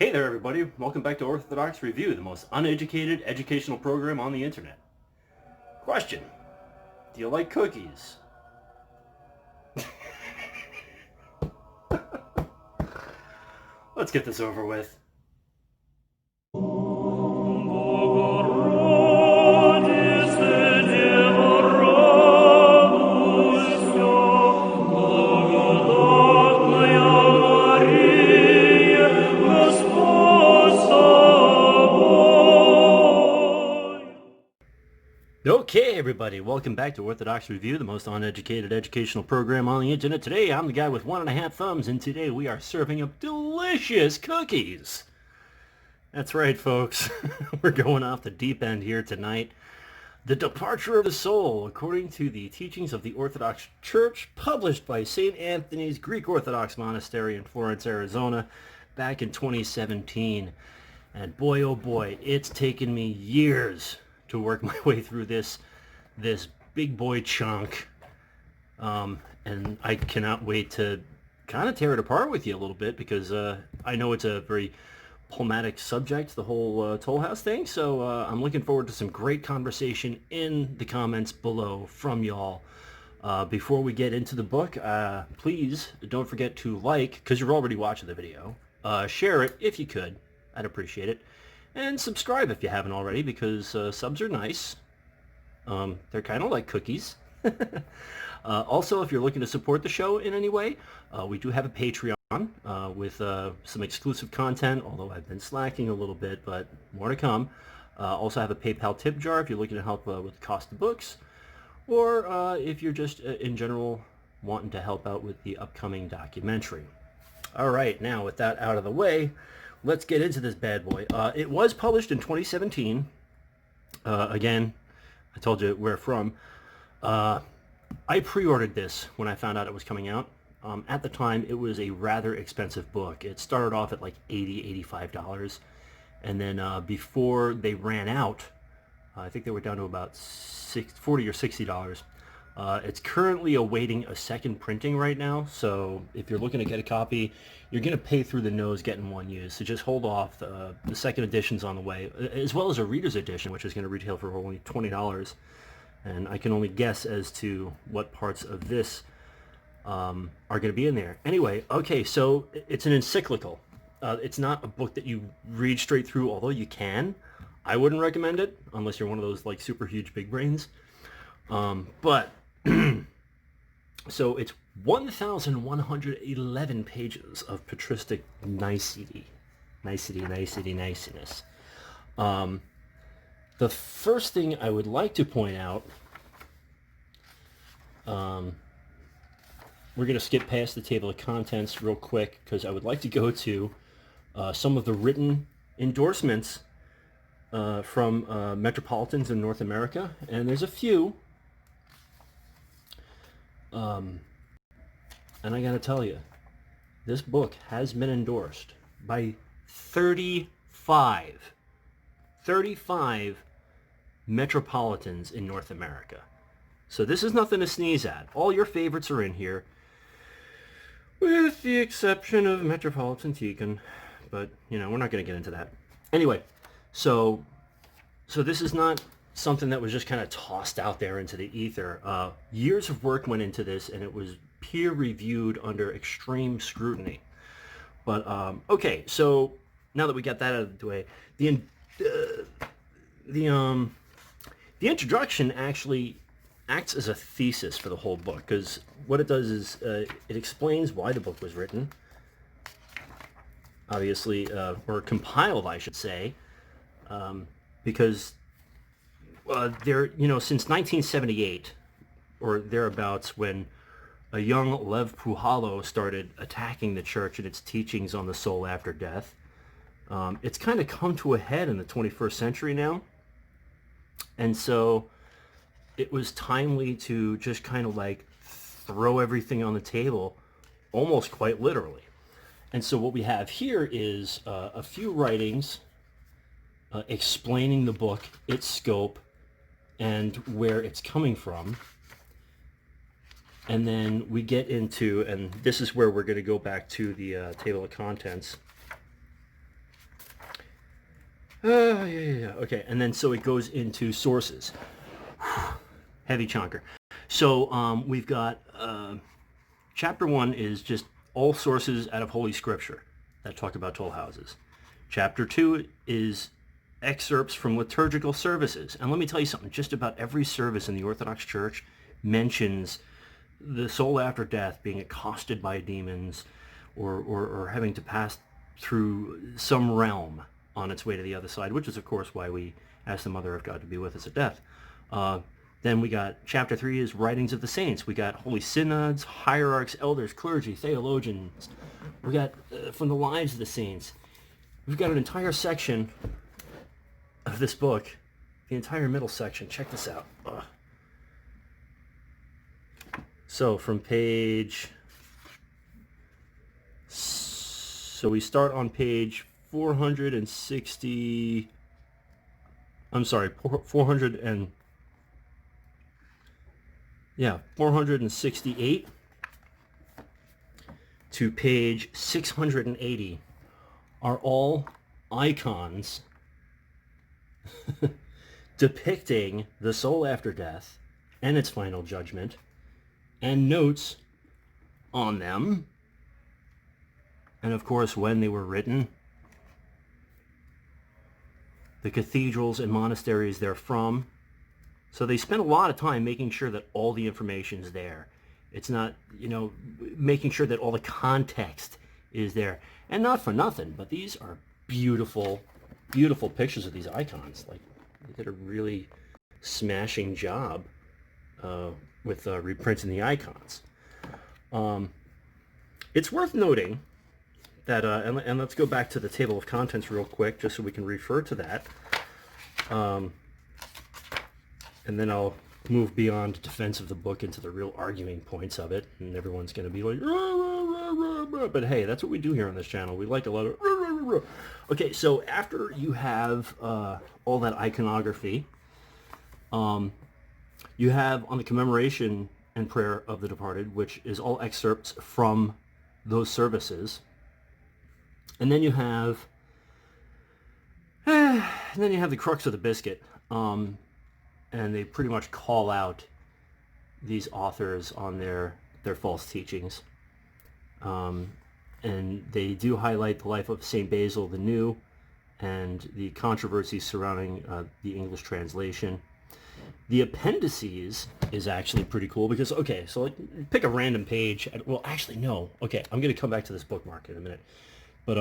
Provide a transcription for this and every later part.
Hey there everybody, welcome back to Orthodox Review, the most uneducated educational program on the internet. Question, do you like cookies? Let's get this over with. Okay everybody, welcome back to Orthodox Review, the most uneducated educational program on the internet. Today I'm the guy with 1.5 thumbs, and today we are serving up delicious cookies. That's right folks, we're going off the deep end here tonight. The Departure of the Soul, according to the teachings of the Orthodox Church, published by St. Anthony's Greek Orthodox Monastery in Florence, Arizona, back in 2017. And boy, oh boy, it's taken me years to work my way through this big boy chunk. And I cannot wait to kind of tear it apart with you a little bit, because I know it's a very problematic subject, the whole Toll House thing. So I'm looking forward to some great conversation in the comments below from y'all. Before we get into the book, please don't forget to like, because you're already watching the video. Share it if you could. I'd appreciate it. And subscribe if you haven't already, because subs are nice. They're kind of like cookies. Also, if you're looking to support the show in any way, we do have a Patreon with some exclusive content, although I've been slacking a little bit, but more to come. Also have a PayPal tip jar if you're looking to help with the cost of books, or if you're just in general wanting to help out with the upcoming documentary. All right, now with that out of the way, let's get into this bad boy. It was published in 2017. Again, I told you where from. I pre-ordered this when I found out it was coming out. At the time, it was a rather expensive book. It started off at like $80, $85. And then before they ran out, I think they were down to about $40 or $60. It's currently awaiting a second printing right now, so if you're looking to get a copy, you're going to pay through the nose getting one used, so just hold off. The second edition's on the way, as well as a reader's edition, which is going to retail for only $20, and I can only guess as to what parts of this are going to be in there. Anyway, okay, so it's an encyclical. It's not a book that you read straight through, although you can. I wouldn't recommend it, unless you're one of those like super huge big brains. But so it's 1,111 pages of patristic niceness. The first thing I would like to point out, we're going to skip past the table of contents real quick, because I would like to go to some of the written endorsements from metropolitans in North America, and there's a few. And I gotta tell you, this book has been endorsed by 35 metropolitans in North America. So this is nothing to sneeze at. All your favorites are in here, with the exception of Metropolitan Tikhon. But, you know, we're not going to get into that. Anyway, so this is not something that was just kind of tossed out there into the ether. Years of work went into this, and it was peer-reviewed under extreme scrutiny. But, okay, so now that we got that out of the way, the introduction actually acts as a thesis for the whole book, because what it does is it explains why the book was written, obviously, or compiled, I should say, because since 1978 or thereabouts, when a young Lev Puhalo started attacking the church and its teachings on the soul after death, it's kind of come to a head in the 21st century now. And so it was timely to just kind of like throw everything on the table, almost quite literally. And so what we have here is a few writings explaining the book, its scope, and where it's coming from. And then we get into, and this is where we're going to go back to the table of contents. Yeah. Okay, and then so it goes into sources. Heavy chunker. So we've got chapter 1 is just all sources out of Holy Scripture that talk about toll houses. Chapter 2 is excerpts from liturgical services. And let me tell you something, just about every service in the Orthodox Church mentions the soul after death being accosted by demons or having to pass through some realm on its way to the other side, which is, of course, why we ask the Mother of God to be with us at death. Then we got chapter 3 is writings of the saints. We got holy synods, hierarchs, elders, clergy, theologians. We got from the lives of the saints. We've got an entire section of this book, the entire middle section. Check this out. Ugh. So from page... So we start on page 460... I'm sorry, 468 to page 680 are all icons depicting the soul after death and its final judgment, and notes on them, and of course when they were written, the cathedrals and monasteries they're from. So they spent a lot of time making sure that all the information is there. It's not, making sure that all the context is there. And not for nothing, but these are beautiful, beautiful pictures of these icons. Like, they did a really smashing job with reprinting the icons. It's worth noting that, and let's go back to the table of contents real quick, just so we can refer to that. And then I'll move beyond defense of the book into the real arguing points of it, and everyone's going to be like, rah, rah, rah, rah. But hey, that's what we do here on this channel. We like a lot of rah, rah, rah, rah. Okay, so after you have all that iconography, you have on the commemoration and prayer of the departed, which is all excerpts from those services. And then you have the crux of the biscuit. And they pretty much call out these authors on their false teachings. And they do highlight the life of St. Basil the New and the controversies surrounding the English translation. The appendices is actually pretty cool because, okay, so like, pick a random page. Well, actually, no. Okay, I'm going to come back to this bookmark in a minute. But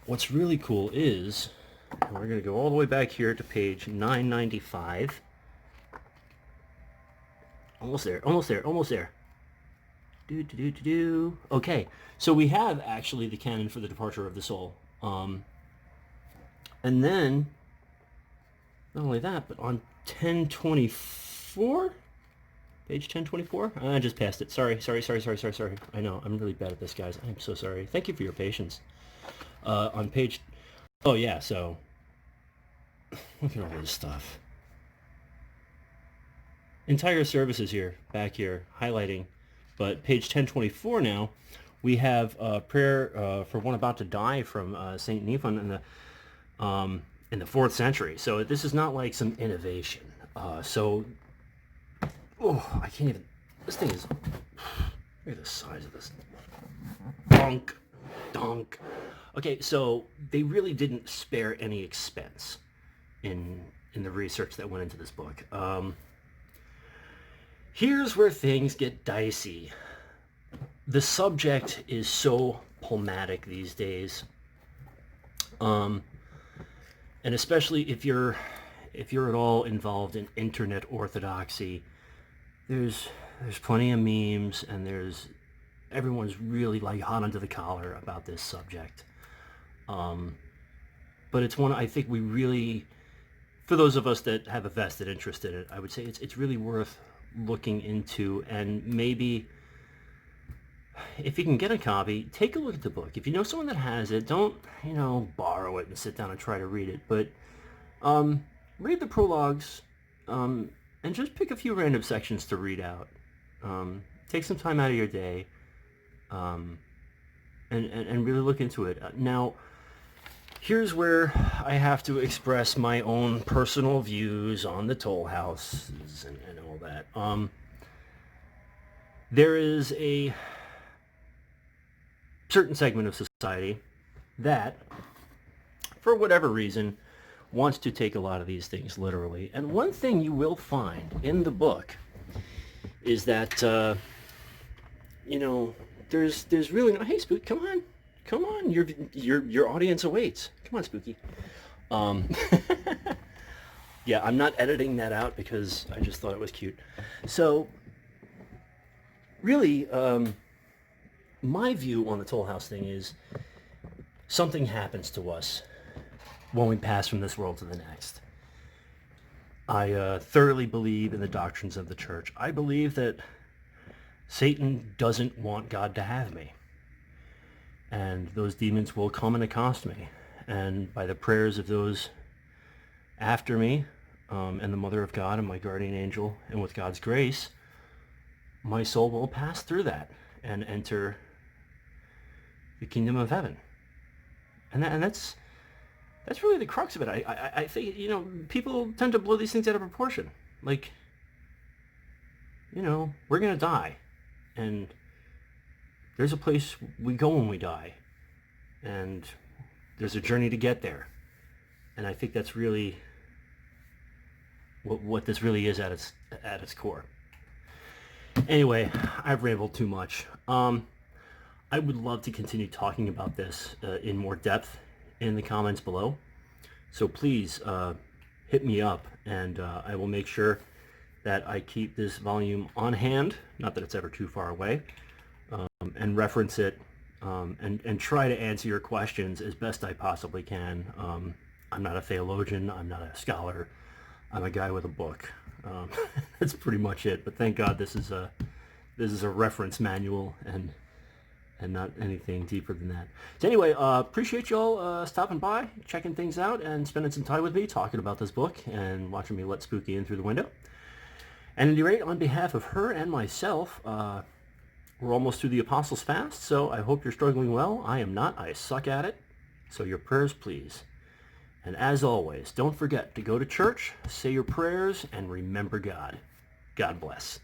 what's really cool is... And we're going to go all the way back here to page 995. Almost there. Okay, so we have actually the canon for the departure of the soul. And then, not only that, but on 1024, page 1024, I just passed it. Sorry. I know, I'm really bad at this, guys. I'm so sorry. Thank you for your patience. On page... Oh yeah, so look at all this stuff. Entire services here, back here, highlighting. But page 1024 now, we have prayer for one about to die from Saint Nephon in the 4th century. So this is not like some innovation. I can't even. This thing is. Look at the size of this. Dunk. Okay, so they really didn't spare any expense in the research that went into this book. Here's where things get dicey. The subject is so palmatic these days, and especially if you're at all involved in internet orthodoxy, there's plenty of memes, and everyone's really like hot under the collar about this subject. But it's one I think we really, for those of us that have a vested interest in it, I would say it's really worth looking into, and maybe if you can get a copy, take a look at the book. If you know someone that has it, don't, borrow it and sit down and try to read it, but read the prologues, and just pick a few random sections to read out. Take some time out of your day, and really look into it. Now, here's where I have to express my own personal views on the toll houses and all that. There is a certain segment of society that, for whatever reason, wants to take a lot of these things literally. And one thing you will find in the book is that, there's really no, hey, Spook, come on, your audience awaits. Come on, Spooky. Yeah, I'm not editing that out because I just thought it was cute. So, really, my view on the Toll House thing is something happens to us when we pass from this world to the next. I thoroughly believe in the doctrines of the church. I believe that Satan doesn't want God to have me. And those demons will come and accost me. And by the prayers of those after me, and the Mother of God and my guardian angel, and with God's grace, my soul will pass through that and enter the kingdom of heaven. And that's really the crux of it. I think, people tend to blow these things out of proportion. Like, we're going to die. And there's a place we go when we die. And there's a journey to get there. And I think that's really what this really is at its core. Anyway, I've rambled too much. I would love to continue talking about this in more depth in the comments below. So please hit me up, and I will make sure that I keep this volume on hand, not that it's ever too far away, and reference it and try to answer your questions as best I possibly can. I'm not a theologian. I'm not a scholar. I'm a guy with a book. That's pretty much it. But thank God this is a reference manual and not anything deeper than that. So anyway, appreciate y'all stopping by, checking things out, and spending some time with me talking about this book and watching me let Spooky in through the window. And at any rate, on behalf of her and myself, we're almost through the Apostles' Fast, so I hope you're struggling well. I am not. I suck at it. So your prayers, please. And as always, don't forget to go to church, say your prayers, and remember God. God bless.